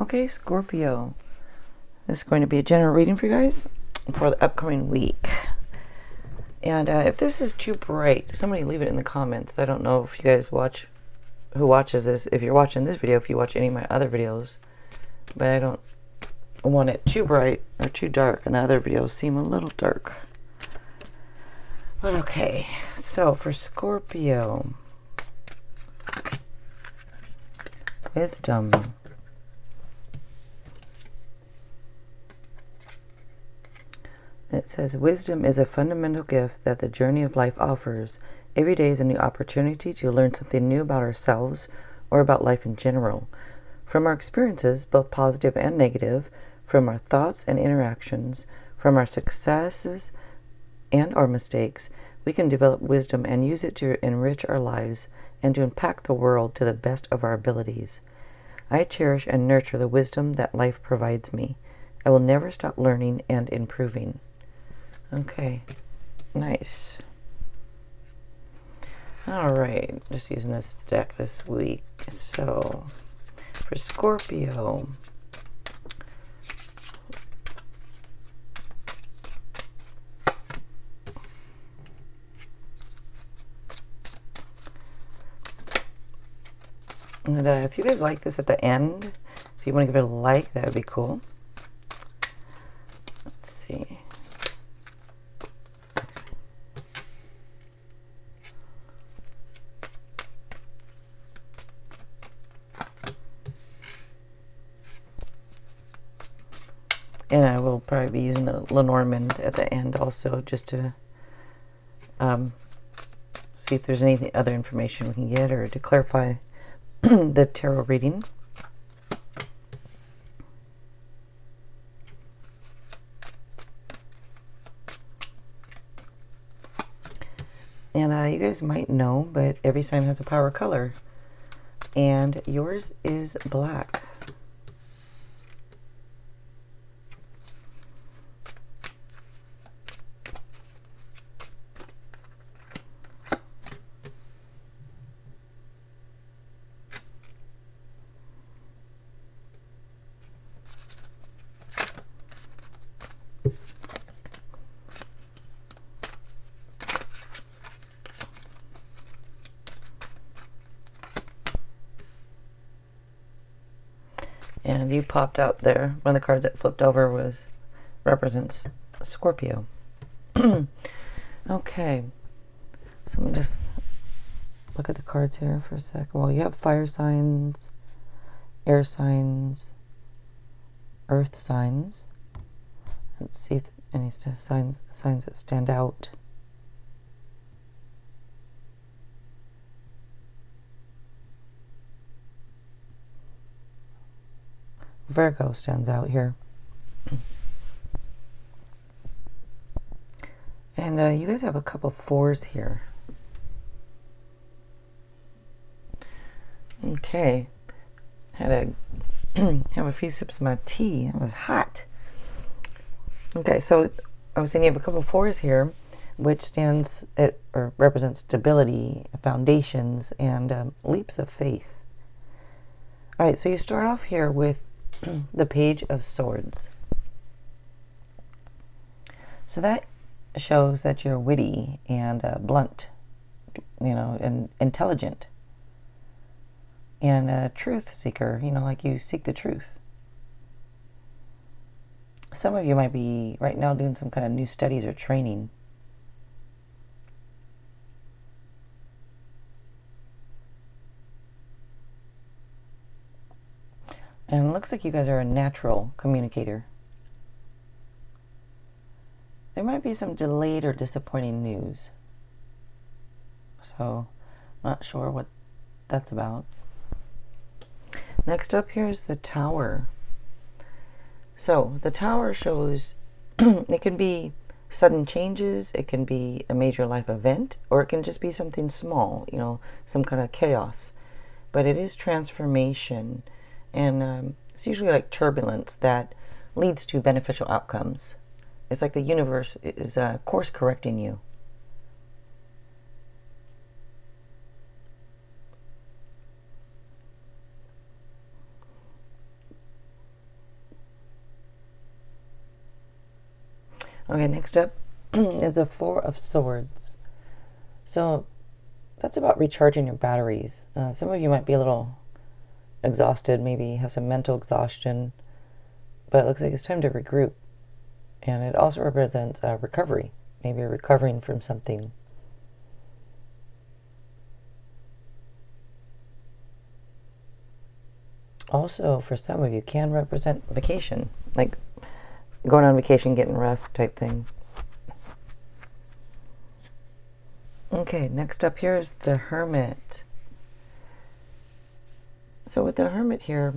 Okay, Scorpio. This is going to be a general reading for you guys for the upcoming week. And if this is too bright, somebody leave it in the comments. I don't know if you guys watch, who watches this, if you're watching this video, if you watch any of my other videos. But I don't want it too bright or too dark, and the other videos seem a little dark. But okay, so for Scorpio, wisdom. It says, wisdom is a fundamental gift that the journey of life offers. Every day is a new opportunity to learn something new about ourselves or about life in general. From our experiences, both positive and negative, from our thoughts and interactions, from our successes and our mistakes, we can develop wisdom and use it to enrich our lives and to impact the world to the best of our abilities. I cherish and nurture the wisdom that life provides me. I will never stop learning and improving. Okay, nice. Alright, just using this deck this week. So, for Scorpio, and if you guys like this at the end, if you want to give it a like, that would be cool. Let's see. And I will probably be using the Lenormand at the end also, just to see if there's any other information we can get or to clarify the tarot reading. And you guys might know, but every sign has a power color. And yours is black. And you popped out there. One of the cards that flipped over represents Scorpio. Okay. So let me just look at the cards here for a second. Well, you have fire signs, air signs, earth signs. Let's see if any signs that stand out. Virgo stands out here. And you guys have a couple fours here. Okay. Had to have a few sips of my tea. It was hot. Okay, so I was saying you have a couple fours here, which stands at, or represents stability, foundations, and leaps of faith. All right, so you start off here with the Page of Swords. So that shows that you're witty and blunt, you know, and intelligent. And a truth seeker, you know, like you seek the truth. Some of you might be right now doing some kind of new studies or training. And it looks like you guys are a natural communicator. There might be some delayed or disappointing news. So, not sure what that's about. Next up here is the Tower. So, the Tower shows it can be sudden changes, it can be a major life event, or it can just be something small, you know, some kind of chaos. But it is transformation, and it's usually like turbulence that leads to beneficial outcomes. It's like the universe is course correcting you. Okay, next up is the Four of Swords. So that's about recharging your batteries. Some of you might be a little exhausted, maybe have some mental exhaustion, but it looks like it's time to regroup. And it also represents recovery. Maybe you're recovering from something. Also, for some of you, can represent vacation, like going on vacation, getting rest type thing. Okay, next up here is the Hermit. So with the Hermit here,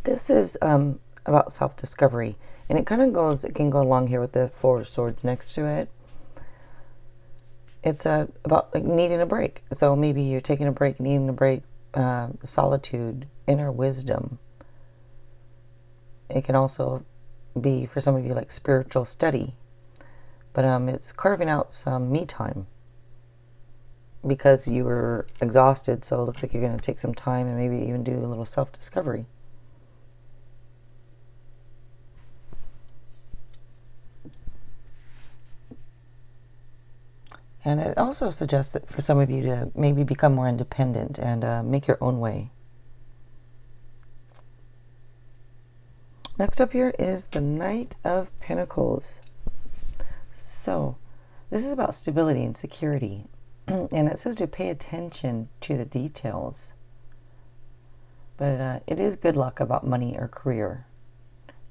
this is about self-discovery. And it can go along here with the Four of Swords next to it. It's about like needing a break. So maybe you're taking a break, needing a break, solitude, inner wisdom. It can also be, for some of you, like spiritual study. But it's carving out some me time because you were exhausted. So it looks like you're going to take some time and maybe even do a little self-discovery. And it also suggests that for some of you to maybe become more independent and make your own way. Next up here is the Knight of Pentacles. So this is about stability and security. And it says to pay attention to the details. But it is good luck about money or career.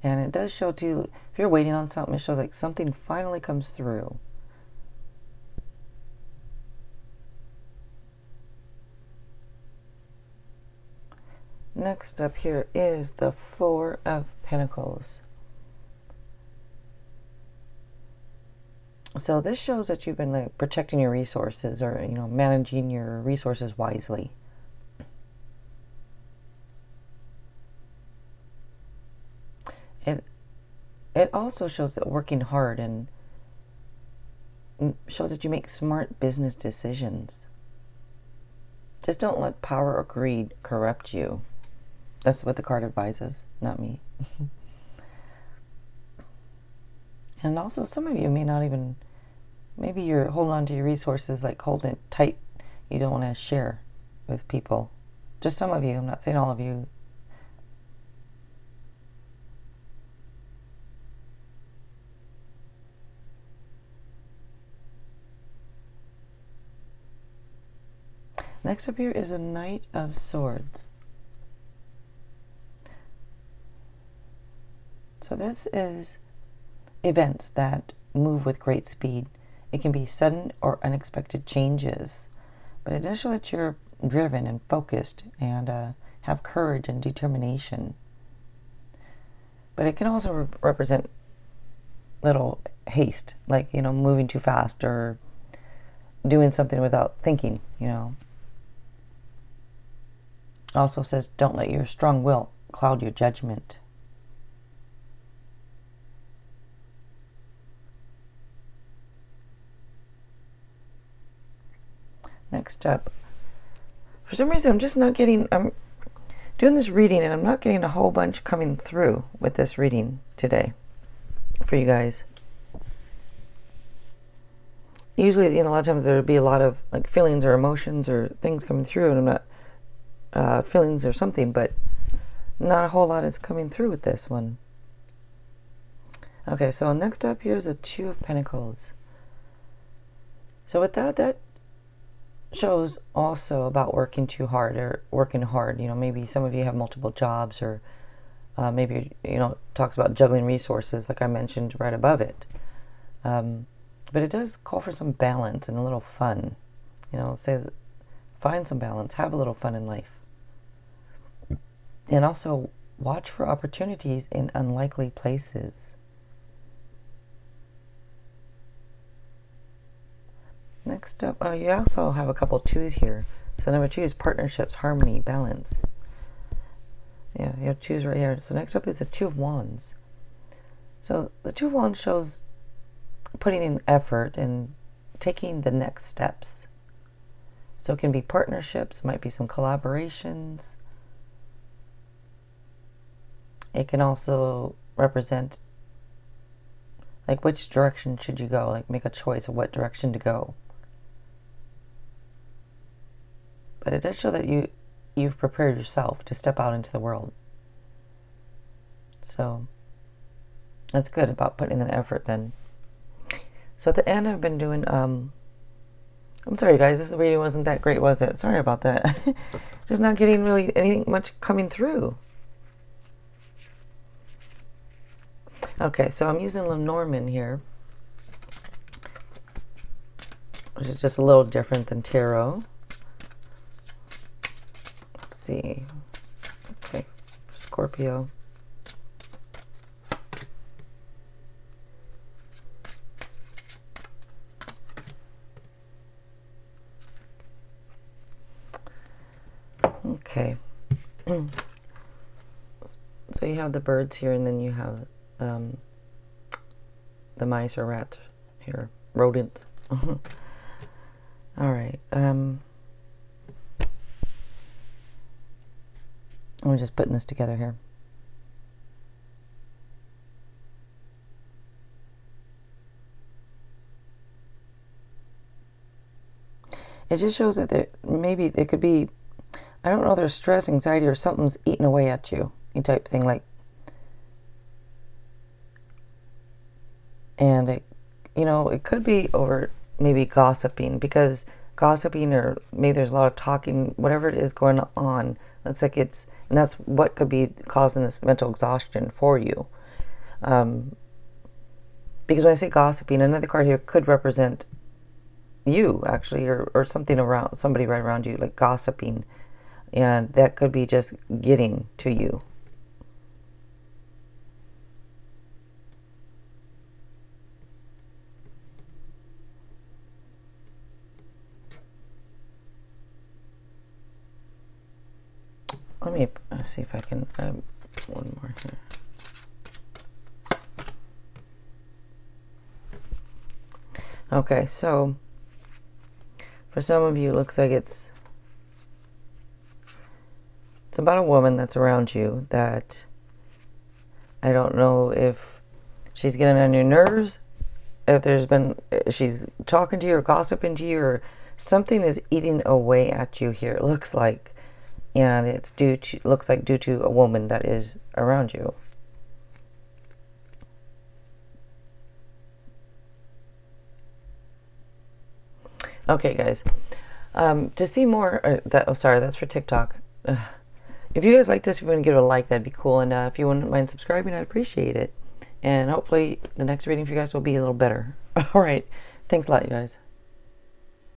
And it does show too, if you're waiting on something, it shows like something finally comes through. Next up here is the Four of Pentacles. So this shows that you've been like protecting your resources, or managing your resources wisely. It also shows that working hard and shows that you make smart business decisions. Just don't let power or greed corrupt you. That's what the card advises, not me. And also, some of you may not even, maybe you're holding on to your resources, like holding it tight. You don't want to share with people. Just some of you, I'm not saying all of you. Next up here is a Knight of Swords. So this is events that move with great speed. It can be sudden or unexpected changes, but it does show that you're driven and focused and have courage and determination. But it can also represent little haste, like, moving too fast or doing something without thinking, Also says, don't let your strong will cloud your judgment. Next up, for some reason, I'm just not getting, I'm doing this reading and I'm not getting a whole bunch coming through with this reading today for you guys. Usually, a lot of times there would be a lot of like feelings or emotions or things coming through, and I'm not, feelings or something, but not a whole lot is coming through with this one. Okay, so next up here's a Two of Pentacles. So with that shows also about working too hard or working hard. Maybe some of you have multiple jobs, or maybe, talks about juggling resources like I mentioned right above it. But it does call for some balance and a little fun. Say find some balance, have a little fun in life. And also watch for opportunities in unlikely places. Next up, you also have a couple twos here. So number 2 is partnerships, harmony, balance. Yeah, you have twos right here. So next up is the Two of Wands. So the Two of Wands shows putting in effort and taking the next steps. So it can be partnerships, might be some collaborations. It can also represent Like, which direction should you go? Like, make a choice of what direction to go. But it does show that you've prepared yourself to step out into the world. So that's good about putting in the effort then. So at the end, I've been doing, I'm sorry guys, this reading wasn't that great, was it? Sorry about that. Just not getting really anything much coming through. Okay, so I'm using Lenormand here, which is just a little different than tarot. Let's see. Okay, Scorpio. Okay. So you have the birds here, and then you have the mice or rats here, rodents. All right. I'm just putting this together here. It just shows that maybe there could be, I don't know, there's stress, anxiety, or something's eating away at you, type thing, like, and it, you know, it could be over maybe gossiping, because gossiping, or maybe there's a lot of talking, whatever it is going on, looks like it's, and that's what could be causing this mental exhaustion for you. Because when I say gossiping, another card here could represent you, actually, or something around, somebody right around you, like gossiping. And that could be just getting to you. Let's see if I can one more here. Okay, so for some of you, it looks like it's about a woman that's around you that, I don't know if she's getting on your nerves, if she's talking to you or gossiping to you, or something is eating away at you here, it looks like, and it's looks like due to a woman that is around you. Okay, guys. To see more, that's for TikTok. If you guys like this, if you want to give it a like, that'd be cool. And if you wouldn't mind subscribing, I'd appreciate it. And hopefully the next reading for you guys will be a little better. All right. Thanks a lot, you guys.